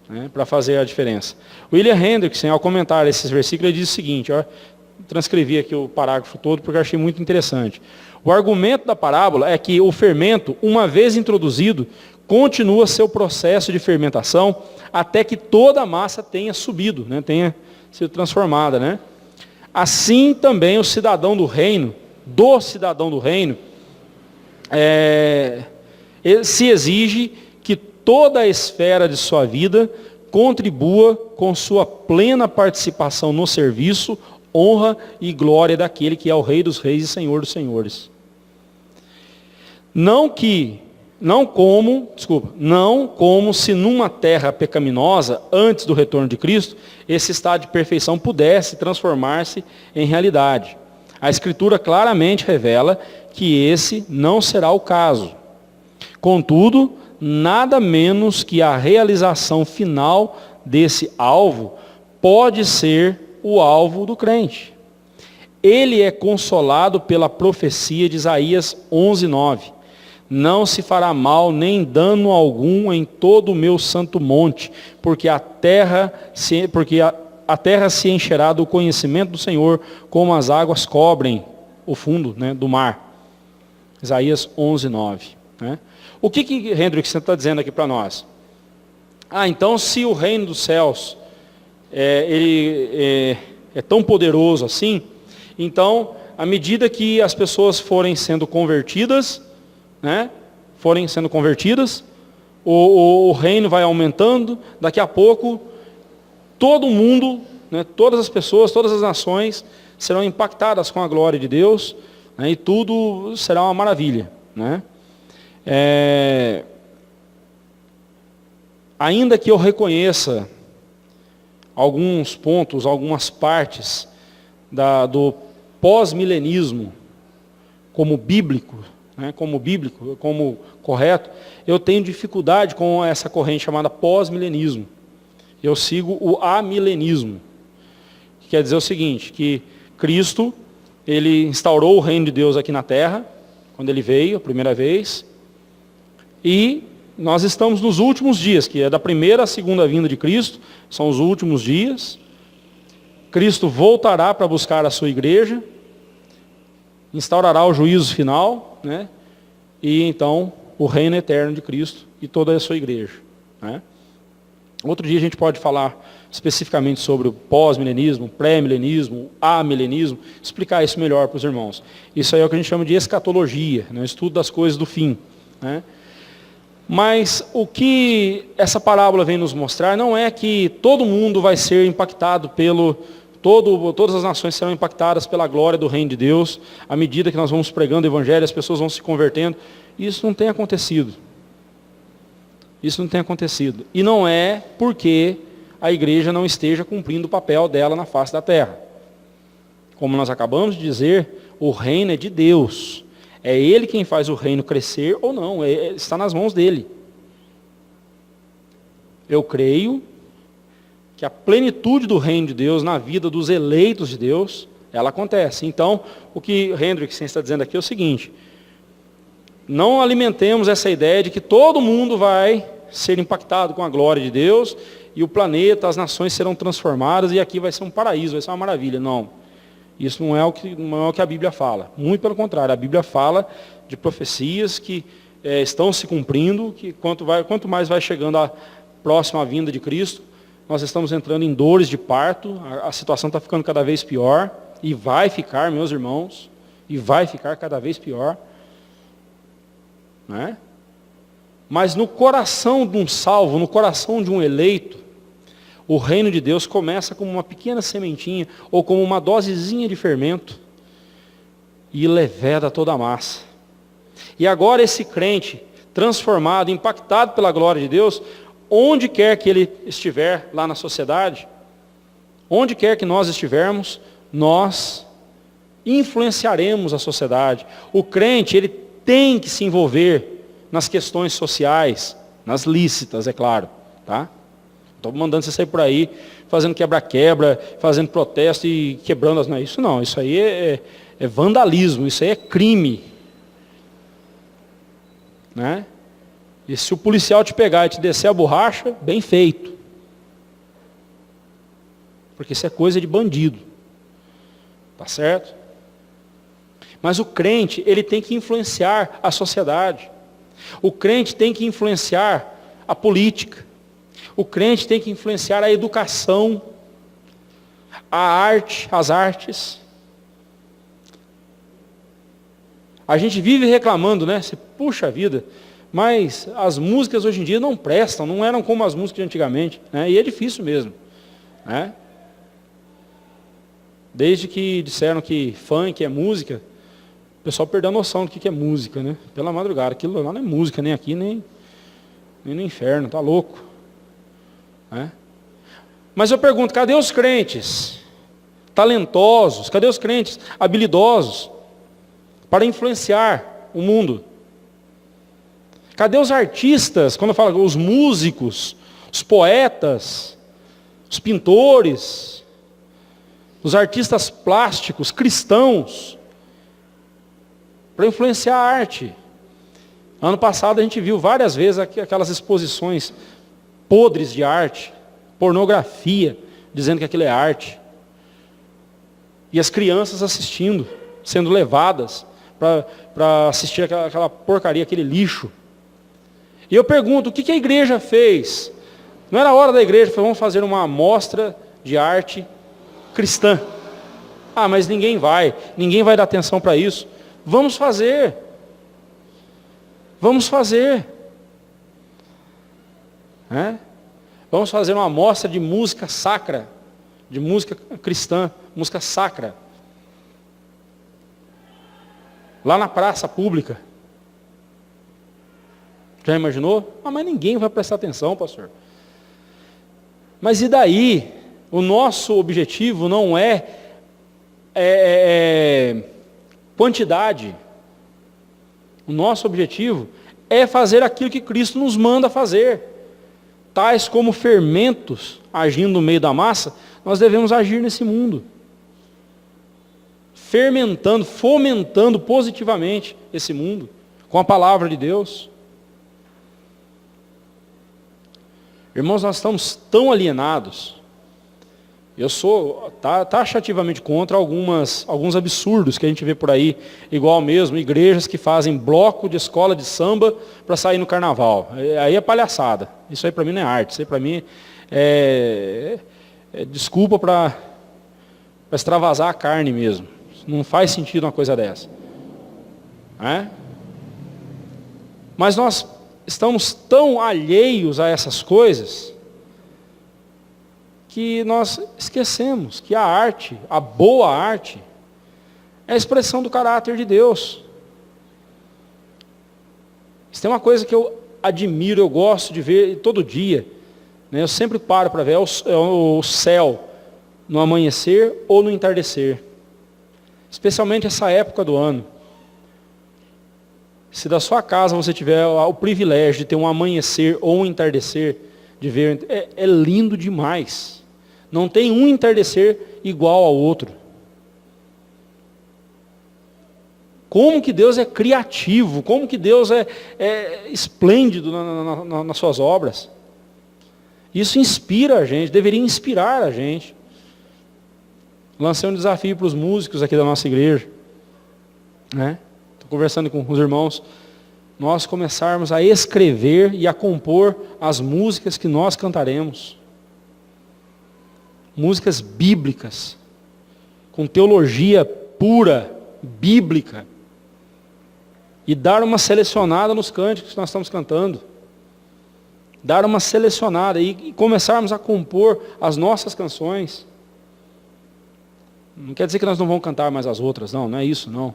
Né, para fazer a diferença. William Hendrickson, ao comentar esses versículos, ele diz o seguinte, transcrevi aqui o parágrafo todo porque eu achei muito interessante. O argumento da parábola é que o fermento, uma vez introduzido, continua seu processo de fermentação até que toda a massa tenha subido, né, tenha sido transformada, né? Assim também o cidadão do reino, se exige que toda a esfera de sua vida contribua com sua plena participação no serviço, honra e glória daquele que é o Rei dos Reis e Senhor dos Senhores. Não como se numa terra pecaminosa, antes do retorno de Cristo, esse estado de perfeição pudesse transformar-se em realidade. A Escritura claramente revela que esse não será o caso. Contudo, nada menos que a realização final desse alvo pode ser o alvo do crente. Ele é consolado pela profecia de Isaías 11:9. Não se fará mal nem dano algum em todo o meu santo monte, porque a terra se encherá do conhecimento do Senhor, como as águas cobrem o fundo, né, do mar. Isaías 11:9. Né? O que Hendrickson está dizendo aqui para nós? Então se o reino dos céus ele é tão poderoso assim, então, à medida que as pessoas forem sendo convertidas, né, o reino vai aumentando, daqui a pouco todo mundo, né, todas as pessoas, todas as nações serão impactadas com a glória de Deus, né, e tudo será uma maravilha, né? Ainda que eu reconheça alguns pontos, algumas partes do pós-milenismo como bíblico, né, como correto, eu tenho dificuldade com essa corrente chamada pós-milenismo. Eu sigo o amilenismo, que quer dizer o seguinte, que Cristo, ele instaurou o reino de Deus aqui na terra, quando ele veio a primeira vez, e nós estamos nos últimos dias, que é da primeira à segunda vinda de Cristo, são os últimos dias. Cristo voltará para buscar a sua igreja, instaurará o juízo final, né? E então o reino eterno de Cristo e toda a sua igreja, né? Outro dia a gente pode falar especificamente sobre o pós-milenismo, pré-milenismo, amilenismo, explicar isso melhor para os irmãos. Isso aí é o que a gente chama de escatologia, né? O estudo das coisas do fim, né? Mas o que essa parábola vem nos mostrar não é que todo mundo vai ser impactado todas as nações serão impactadas pela glória do reino de Deus, à medida que nós vamos pregando o evangelho, as pessoas vão se convertendo. Isso não tem acontecido. Isso não tem acontecido. E não é porque a igreja não esteja cumprindo o papel dela na face da terra. Como nós acabamos de dizer, o reino é de Deus. É Ele quem faz o reino crescer ou não, está nas mãos dEle. Eu creio que a plenitude do reino de Deus na vida dos eleitos de Deus, ela acontece. Então, o que Hendrickson está dizendo aqui é o seguinte: não alimentemos essa ideia de que todo mundo vai ser impactado com a glória de Deus, e o planeta, as nações serão transformadas, e aqui vai ser um paraíso, vai ser uma maravilha. Não. Isso não é o que a Bíblia fala. Muito pelo contrário, a Bíblia fala de profecias que estão se cumprindo, que quanto mais vai chegando a próxima vinda de Cristo, nós estamos entrando em dores de parto, a situação está ficando cada vez pior, e vai ficar, meus irmãos, e vai ficar cada vez pior. Né? Mas no coração de um salvo, no coração de um eleito, o reino de Deus começa como uma pequena sementinha, ou como uma dosezinha de fermento, e leveda toda a massa. E agora esse crente, transformado, impactado pela glória de Deus, onde quer que ele estiver lá na sociedade, onde quer que nós estivermos, nós influenciaremos a sociedade. O crente, ele tem que se envolver nas questões sociais, nas lícitas, é claro, tá? Estou mandando você sair por aí, fazendo quebra-quebra, fazendo protesto e quebrando as... Não, isso não, isso aí é vandalismo, isso aí é crime. Né? E se o policial te pegar e te descer a borracha, bem feito. Porque isso é coisa de bandido. Tá certo? Mas o crente, ele tem que influenciar a sociedade. O crente tem que influenciar a política. O crente tem que influenciar a educação, a arte, as artes. A gente vive reclamando, né? Você, puxa vida, mas as músicas hoje em dia não prestam, não eram como as músicas de antigamente, né? E é difícil mesmo, né? Desde que disseram que funk é música, o pessoal perdeu a noção do que é música, né? Pela madrugada, aquilo lá não é música, nem aqui, nem no inferno, tá louco. Né? Mas eu pergunto, cadê os crentes talentosos, cadê os crentes habilidosos para influenciar o mundo? Cadê os artistas, quando eu falo os músicos, os poetas, os pintores, os artistas plásticos, cristãos, para influenciar a arte? Ano passado a gente viu várias vezes aquelas exposições podres de arte, pornografia, dizendo que aquilo é arte. E as crianças assistindo, sendo levadas para assistir aquela porcaria, aquele lixo. E eu pergunto, o que a igreja fez? Não era hora da igreja, vamos fazer uma amostra de arte cristã. Ah, mas ninguém vai dar atenção para isso. Vamos fazer. Vamos fazer. Vamos fazer uma amostra de música sacra, de música cristã, música sacra, lá na praça pública. Já imaginou? Ah, mas ninguém vai prestar atenção, pastor. Mas e daí? O nosso objetivo não é quantidade. O nosso objetivo é fazer aquilo que Cristo nos manda fazer. Tais como fermentos agindo no meio da massa, nós devemos agir nesse mundo. Fermentando, fomentando positivamente esse mundo, com a palavra de Deus. Irmãos, nós estamos tão alienados. Eu sou taxativamente contra alguns absurdos que a gente vê por aí, igual mesmo, igrejas que fazem bloco de escola de samba para sair no carnaval. Aí é palhaçada. Isso aí para mim não é arte, isso aí para mim é desculpa para extravasar a carne mesmo. Não faz sentido uma coisa dessa. Mas nós estamos tão alheios a essas coisas que nós esquecemos que a arte, a boa arte, é a expressão do caráter de Deus. Isso tem uma coisa que eu admiro, eu gosto de ver todo dia, né? Eu sempre paro para ver o céu no amanhecer ou no entardecer, especialmente essa época do ano. Se da sua casa você tiver o privilégio de ter um amanhecer ou um entardecer, de ver, é lindo demais. Não tem um entardecer igual ao outro. Como que Deus é criativo, como que Deus é esplêndido nas suas obras. Isso inspira a gente, deveria inspirar a gente. Lancei um desafio para os músicos aqui da nossa igreja. Estou conversando com os irmãos. Nós começarmos a escrever e a compor as músicas que nós cantaremos. Músicas bíblicas, com teologia pura, bíblica. E dar uma selecionada nos cânticos que nós estamos cantando. Dar uma selecionada e começarmos a compor as nossas canções. Não quer dizer que nós não vamos cantar mais as outras, não é isso, não.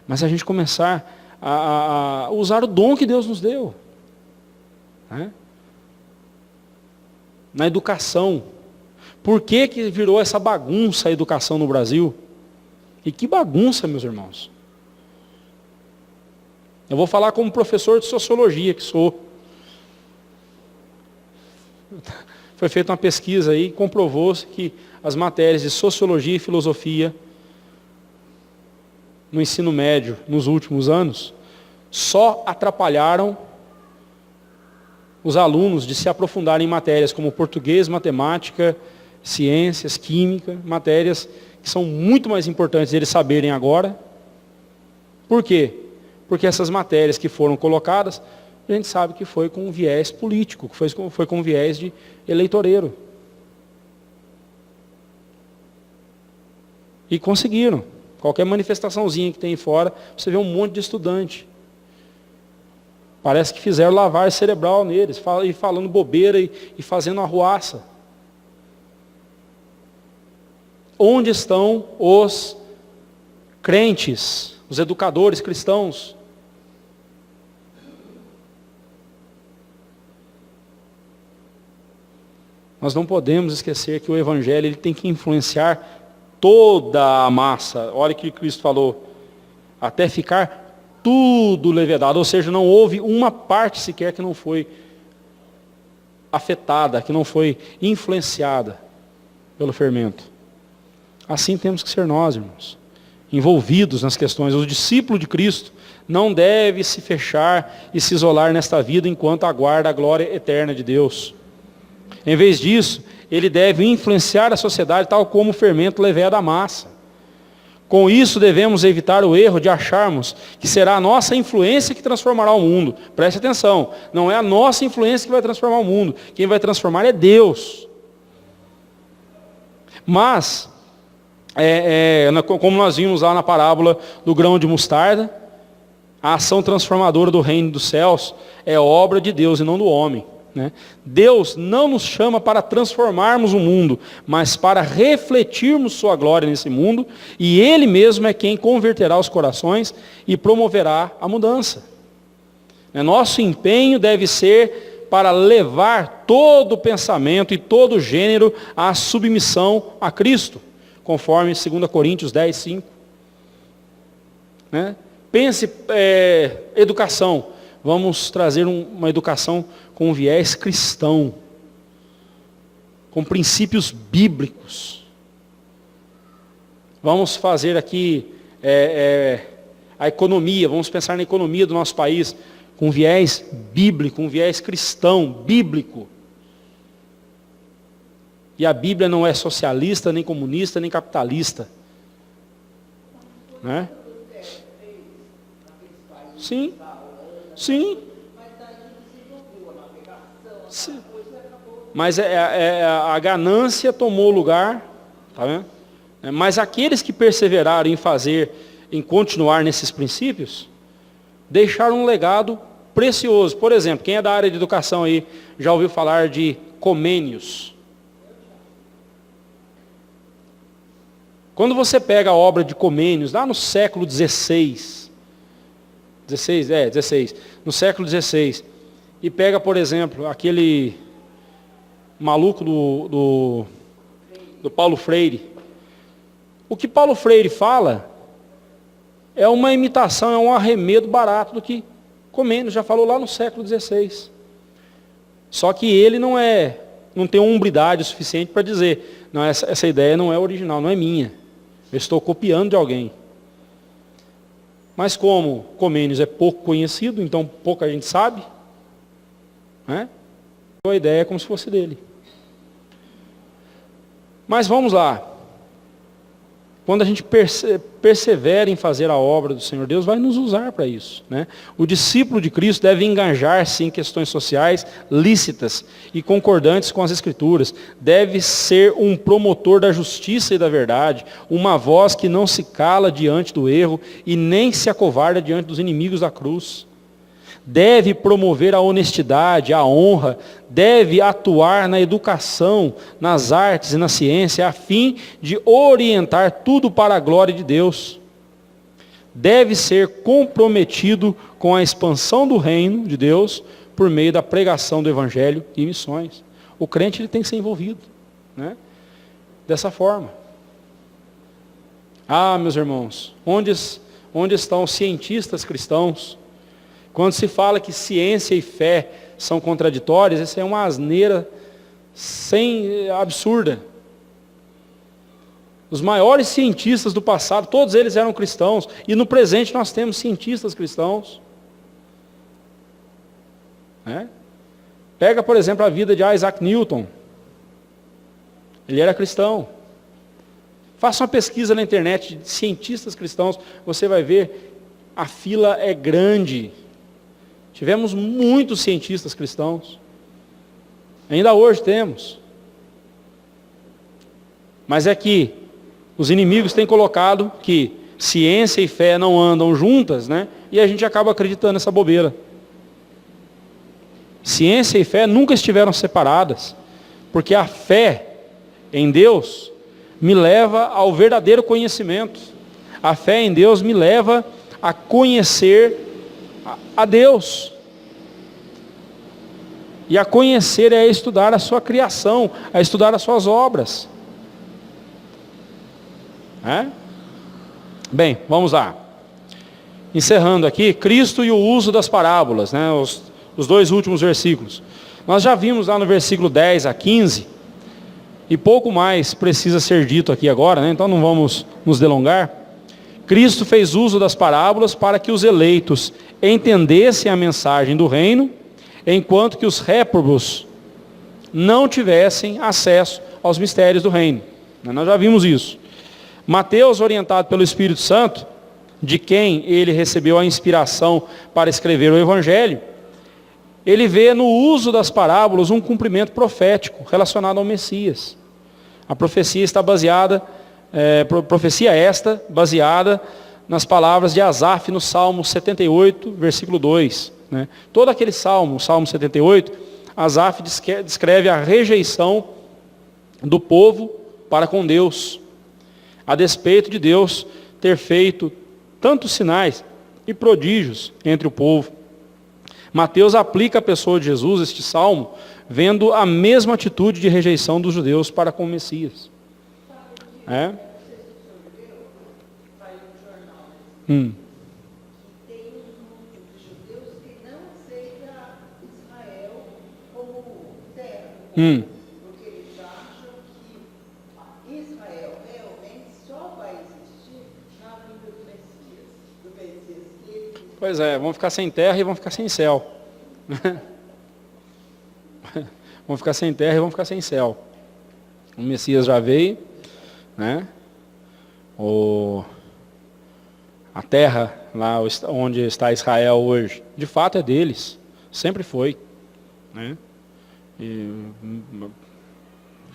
Mas a gente começar a usar o dom que Deus nos deu. Na educação. Por que virou essa bagunça a educação no Brasil? E que bagunça, meus irmãos. Eu vou falar como professor de sociologia que sou. Foi feita uma pesquisa aí e comprovou-se que as matérias de sociologia e filosofia no ensino médio, nos últimos anos, só atrapalharam os alunos de se aprofundarem em matérias como português, matemática, ciências, química, matérias que são muito mais importantes eles saberem agora. Por quê? Porque essas matérias que foram colocadas, a gente sabe que foi com um viés político, que foi com um viés de eleitoreiro. E conseguiram. Qualquer manifestaçãozinha que tem fora, você vê um monte de estudante. Parece que fizeram lavagem cerebral neles, e falando bobeira e fazendo arruaça. Onde estão os crentes, os educadores cristãos? Nós não podemos esquecer que o Evangelho ele tem que influenciar toda a massa. Olha o que Cristo falou. Até ficar tudo levedado. Ou seja, não houve uma parte sequer que não foi afetada, que não foi influenciada pelo fermento. Assim temos que ser nós, irmãos, envolvidos nas questões. O discípulo de Cristo não deve se fechar e se isolar nesta vida enquanto aguarda a glória eterna de Deus. Em vez disso, ele deve influenciar a sociedade tal como o fermento leveda a massa. Com isso, devemos evitar o erro de acharmos que será a nossa influência que transformará o mundo. Preste atenção, não é a nossa influência que vai transformar o mundo. Quem vai transformar é Deus. Mas, como nós vimos lá na parábola do grão de mostarda, a ação transformadora do reino dos céus é obra de Deus e não do homem. Deus não nos chama para transformarmos o mundo, mas para refletirmos sua glória nesse mundo, e Ele mesmo é quem converterá os corações e promoverá a mudança. Nosso empenho deve ser para levar todo o pensamento e todo o gênero à submissão a Cristo, conforme 2 Coríntios 10, 5. Né? Pense, educação. Vamos trazer uma educação com um viés cristão, com princípios bíblicos. Vamos fazer aqui a economia, vamos pensar na economia do nosso país, com um viés bíblico, um viés cristão, bíblico. E a Bíblia não é socialista, nem comunista, nem capitalista. Né? Sim. Sim. Sim. Mas a ganância tomou lugar, tá vendo? Mas aqueles que perseveraram em continuar nesses princípios, deixaram um legado precioso. Por exemplo, quem é da área de educação aí, já ouviu falar de Comênios? Quando você pega a obra de Comênios, lá no século XVI, no século XVI, e pega, por exemplo, aquele maluco do Paulo Freire. O que Paulo Freire fala é uma imitação, é um arremedo barato do que Comênios já falou lá no século XVI. Só que ele não tem umbridade suficiente para dizer, não, essa ideia não é original, não é minha. Eu estou copiando de alguém. Mas como Comênios é pouco conhecido, então pouca gente sabe, né? A ideia é como se fosse dele. Mas vamos lá. Quando a gente persevera em fazer a obra do Senhor, Deus vai nos usar para isso. Né? O discípulo de Cristo deve engajar-se em questões sociais lícitas e concordantes com as Escrituras. Deve ser um promotor da justiça e da verdade, uma voz que não se cala diante do erro e nem se acovarda diante dos inimigos da cruz. Deve promover a honestidade, a honra, deve atuar na educação, nas artes e na ciência, a fim de orientar tudo para a glória de Deus. Deve ser comprometido com a expansão do reino de Deus por meio da pregação do Evangelho e missões. O crente ele tem que ser envolvido, né? Dessa forma. Ah, meus irmãos, onde estão os cientistas cristãos? Quando se fala que ciência e fé são contraditórias, essa é uma asneira absurda. Os maiores cientistas do passado, todos eles eram cristãos, e no presente nós temos cientistas cristãos. Pega, por exemplo, a vida de Isaac Newton. Ele era cristão. Faça uma pesquisa na internet de cientistas cristãos, você vai ver, a fila é grande. Tivemos muitos cientistas cristãos. Ainda hoje temos. Mas é que os inimigos têm colocado que ciência e fé não andam juntas, né? E a gente acaba acreditando nessa bobeira. Ciência e fé nunca estiveram separadas, porque a fé em Deus me leva ao verdadeiro conhecimento. A fé em Deus me leva a conhecer a Deus. E a conhecer é estudar a sua criação, a estudar as suas obras. Bem, vamos lá. Encerrando aqui, Cristo e o uso das parábolas, né? Os dois últimos versículos. Nós já vimos lá no versículo 10 a 15, e pouco mais precisa ser dito aqui agora, né? Então não vamos nos delongar. Cristo fez uso das parábolas para que os eleitos entendessem a mensagem do reino, enquanto que os réprobos não tivessem acesso aos mistérios do reino. Nós já vimos isso. Mateus, orientado pelo Espírito Santo, de quem ele recebeu a inspiração para escrever o Evangelho, ele vê no uso das parábolas um cumprimento profético relacionado ao Messias. A profecia está baseada, baseada nas palavras de Asaf no Salmo 78, versículo 2. Né? Todo aquele salmo, o Salmo 78, Asaf descreve a rejeição do povo para com Deus, a despeito de Deus ter feito tantos sinais e prodígios entre o povo. Mateus aplica a pessoa de Jesus, este salmo, vendo a mesma atitude de rejeição dos judeus para com o Messias. É? Hum. Porque eles acham que Israel realmente só vai existir na vinda do Messias. Pois é, vão ficar sem terra e vão ficar sem céu. Vão ficar sem terra e vão ficar sem céu. O Messias já veio, né? A terra, lá onde está Israel hoje, de fato é deles, sempre foi, né? E,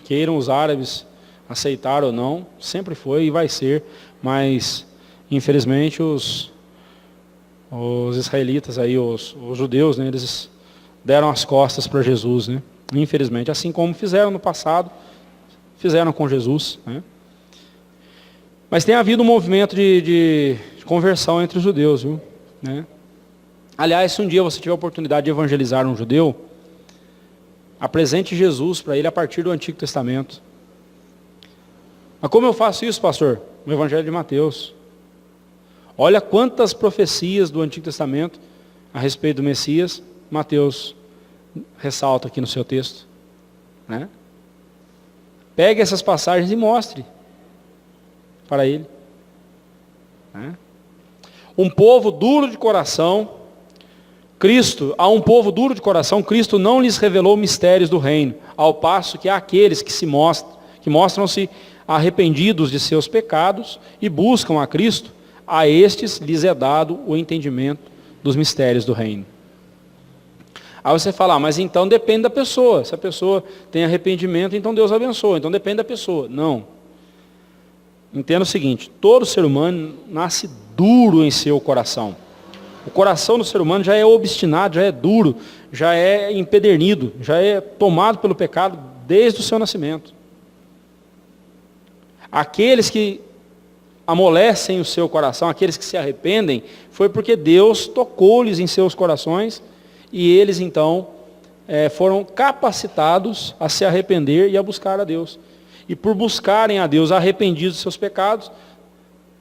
queiram os árabes aceitar ou não, sempre foi e vai ser, mas infelizmente os israelitas aí, os judeus, né, eles deram as costas para Jesus, né? Infelizmente, assim como fizeram no passado, fizeram com Jesus, né? Mas tem havido um movimento de conversão entre os judeus, viu? Né? Aliás, se um dia você tiver a oportunidade de evangelizar um judeu, apresente Jesus para ele a partir do Antigo Testamento. Mas como eu faço isso, pastor? No Evangelho de Mateus. Olha quantas profecias do Antigo Testamento a respeito do Messias, Mateus ressalta aqui no seu texto. Né? Pegue essas passagens e mostre para ele. Né? Um povo duro de coração, a um povo duro de coração, Cristo não lhes revelou mistérios do reino, ao passo que há aqueles que mostram-se arrependidos de seus pecados e buscam a Cristo, a estes lhes é dado o entendimento dos mistérios do reino. Aí você fala, mas então depende da pessoa. Se a pessoa tem arrependimento, então Deus abençoa. Então depende da pessoa. Não. Entenda o seguinte, todo ser humano nasce duro em seu coração. O coração do ser humano já é obstinado, já é duro, já é empedernido, já é tomado pelo pecado desde o seu nascimento. Aqueles que amolecem o seu coração, aqueles que se arrependem, foi porque Deus tocou-lhes em seus corações e eles então foram capacitados a se arrepender e a buscar a Deus. E por buscarem a Deus arrependidos dos seus pecados,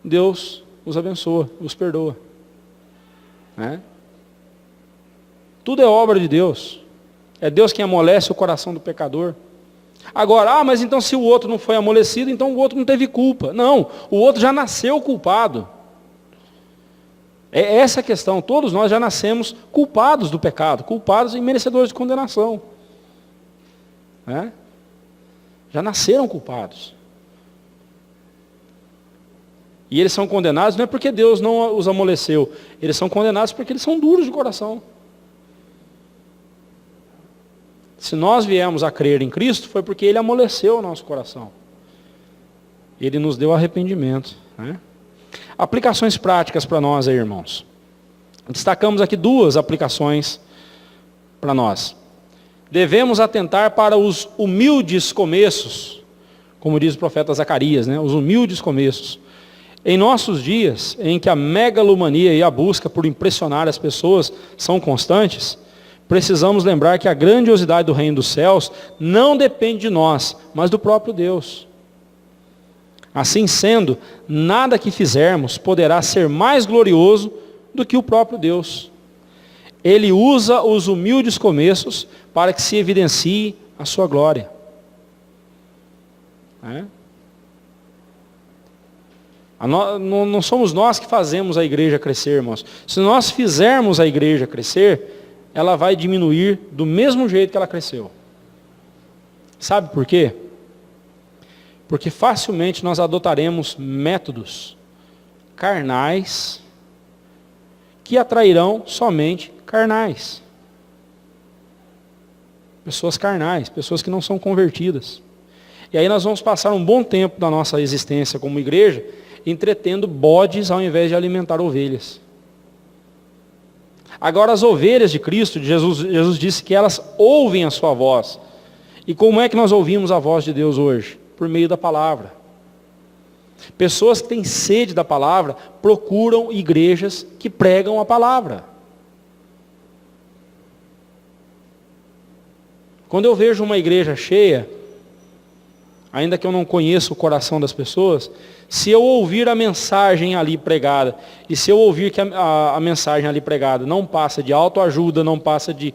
Deus os abençoa, os perdoa. Né? Tudo é obra de Deus. É Deus quem amolece o coração do pecador. Agora, mas então se o outro não foi amolecido, então o outro não teve culpa. Não, o outro já nasceu culpado. É essa a questão. Todos nós já nascemos culpados do pecado, culpados e merecedores de condenação. Né? Já nasceram culpados. E eles são condenados não é porque Deus não os amoleceu. Eles são condenados porque eles são duros de coração. Se nós viemos a crer em Cristo, foi porque Ele amoleceu o nosso coração. Ele nos deu arrependimento. Né? Aplicações práticas para nós aí, irmãos. Destacamos aqui duas aplicações para nós. Devemos atentar para os humildes começos, como diz o profeta Zacarias, né? Os humildes começos. Em nossos dias, em que a megalomania e a busca por impressionar as pessoas são constantes, precisamos lembrar que a grandiosidade do reino dos céus não depende de nós, mas do próprio Deus. Assim sendo, nada que fizermos poderá ser mais glorioso do que o próprio Deus. Ele usa os humildes começos para que se evidencie a sua glória. Não somos nós que fazemos a igreja crescer, irmãos. Se nós fizermos a igreja crescer, ela vai diminuir do mesmo jeito que ela cresceu. Sabe por quê? Porque facilmente nós adotaremos métodos carnais que atrairão somente carnais. Pessoas carnais, pessoas que não são convertidas. E aí nós vamos passar um bom tempo da nossa existência como igreja entretendo bodes ao invés de alimentar ovelhas. Agora as ovelhas de Cristo, Jesus disse que elas ouvem a sua voz. E como é que nós ouvimos a voz de Deus hoje? Por meio da palavra. Pessoas que têm sede da palavra procuram igrejas que pregam a palavra. Quando eu vejo uma igreja cheia, ainda que eu não conheça o coração das pessoas, se eu ouvir a mensagem ali pregada, e se eu ouvir que a mensagem ali pregada não passa de autoajuda, não passa de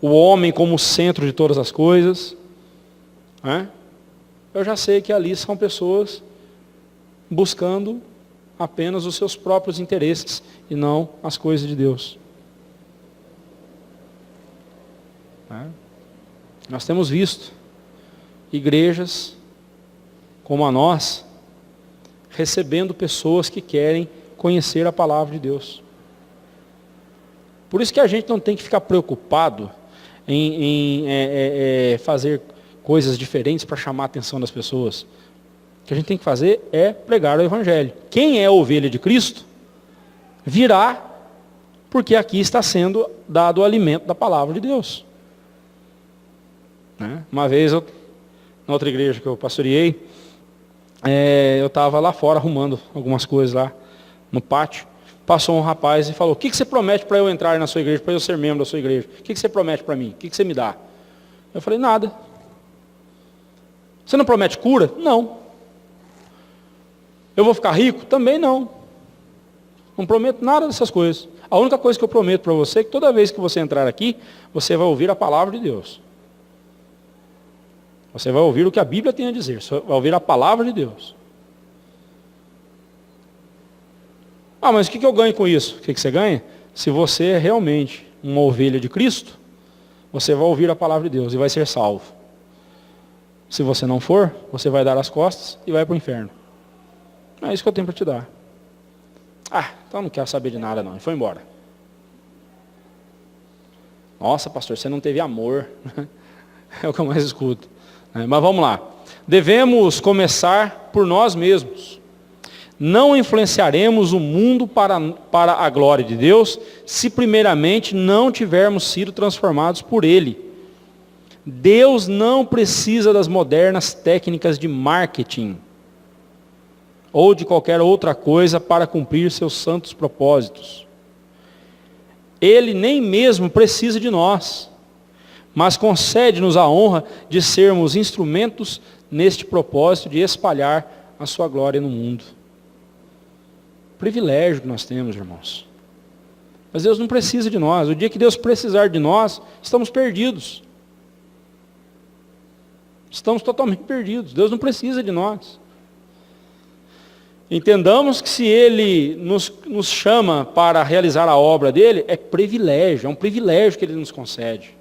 o homem como centro de todas as coisas, né? Eu já sei que ali são pessoas buscando apenas os seus próprios interesses e não as coisas de Deus. Né? Nós temos visto igrejas como a nossa recebendo pessoas que querem conhecer a palavra de Deus. Por isso que a gente não tem que ficar preocupado em fazer coisas diferentes para chamar a atenção das pessoas. O que a gente tem que fazer é pregar o Evangelho. Quem é a ovelha de Cristo virá porque aqui está sendo dado o alimento da palavra de Deus. Né? Uma vez, na outra igreja que eu pastoreei, eu estava lá fora arrumando algumas coisas lá no pátio. Passou um rapaz e falou: o que você promete para eu entrar na sua igreja, para eu ser membro da sua igreja? O que você promete para mim? O que você me dá? Eu falei: nada. Você não promete cura? Não. Eu vou ficar rico? Também não. Não prometo nada dessas coisas. A única coisa que eu prometo para você é que toda vez que você entrar aqui, você vai ouvir a palavra de Deus. Você vai ouvir o que a Bíblia tem a dizer. Você vai ouvir a palavra de Deus. Ah, mas o que eu ganho com isso? O que você ganha? Se você é realmente uma ovelha de Cristo, você vai ouvir a palavra de Deus e vai ser salvo. Se você não for, você vai dar as costas e vai para o inferno. É isso que eu tenho para te dar. Ah, então não quero saber de nada não. E foi embora. Nossa, pastor, você não teve amor. É o que eu mais escuto. Mas vamos lá. Devemos começar por nós mesmos. Não influenciaremos o mundo para a glória de Deus, se primeiramente não tivermos sido transformados por Ele. Deus não precisa das modernas técnicas de marketing ou de qualquer outra coisa para cumprir seus santos propósitos. Ele nem mesmo precisa de nós, mas concede-nos a honra de sermos instrumentos neste propósito de espalhar a sua glória no mundo. Privilégio que nós temos, irmãos. Mas Deus não precisa de nós. O dia que Deus precisar de nós, estamos perdidos. Estamos totalmente perdidos. Deus não precisa de nós. Entendamos que se Ele nos chama para realizar a obra dEle, é privilégio, é um privilégio que Ele nos concede.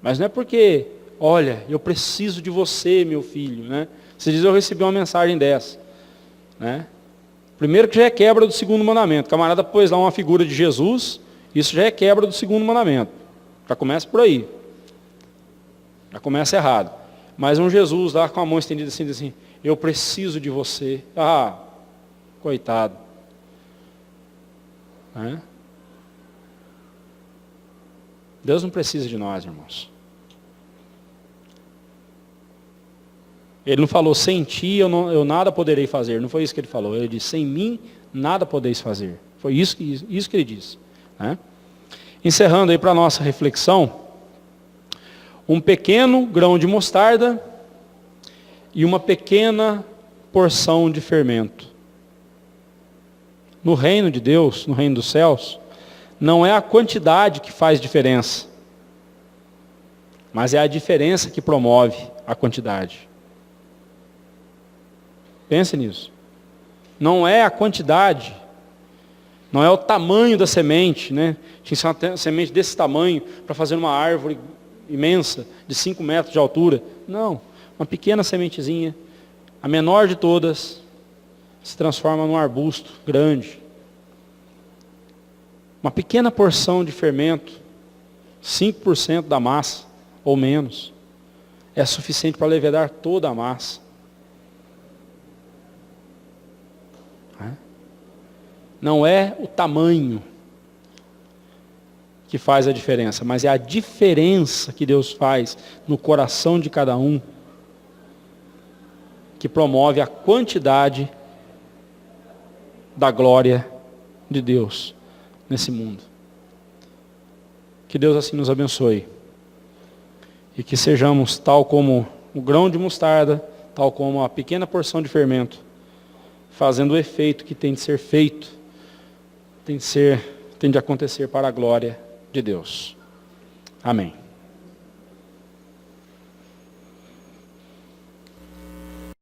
Mas não é porque, olha, eu preciso de você, meu filho, né? Esses dias eu recebi uma mensagem dessa, né? Primeiro que já é quebra do segundo mandamento. O camarada pôs lá uma figura de Jesus, isso já é quebra do segundo mandamento. Já começa por aí. Já começa errado. Mas um Jesus lá com a mão estendida assim, diz assim: eu preciso de você. Ah, coitado. É? Deus não precisa de nós, irmãos. Ele não falou: sem ti eu nada poderei fazer. Não foi isso que ele falou. Ele disse: sem mim nada podeis fazer. Foi isso que ele disse. Né? Encerrando aí para a nossa reflexão, um pequeno grão de mostarda e uma pequena porção de fermento. No reino de Deus, no reino dos céus, não é a quantidade que faz diferença, mas é a diferença que promove a quantidade. Pense nisso. Não é a quantidade, não é o tamanho da semente, né? Tinha que ser uma semente desse tamanho para fazer uma árvore imensa, de 5 metros de altura. Não, uma pequena sementezinha, a menor de todas, se transforma num arbusto grande. Uma pequena porção de fermento, 5% da massa, ou menos, é suficiente para levedar toda a massa. Não é o tamanho que faz a diferença, mas é a diferença que Deus faz no coração de cada um, que promove a quantidade da glória de Deus nesse mundo. Que Deus assim nos abençoe. E que sejamos tal como o grão de mostarda, tal como a pequena porção de fermento, fazendo o efeito que tem de ser feito, tem de acontecer para a glória de Deus. Amém.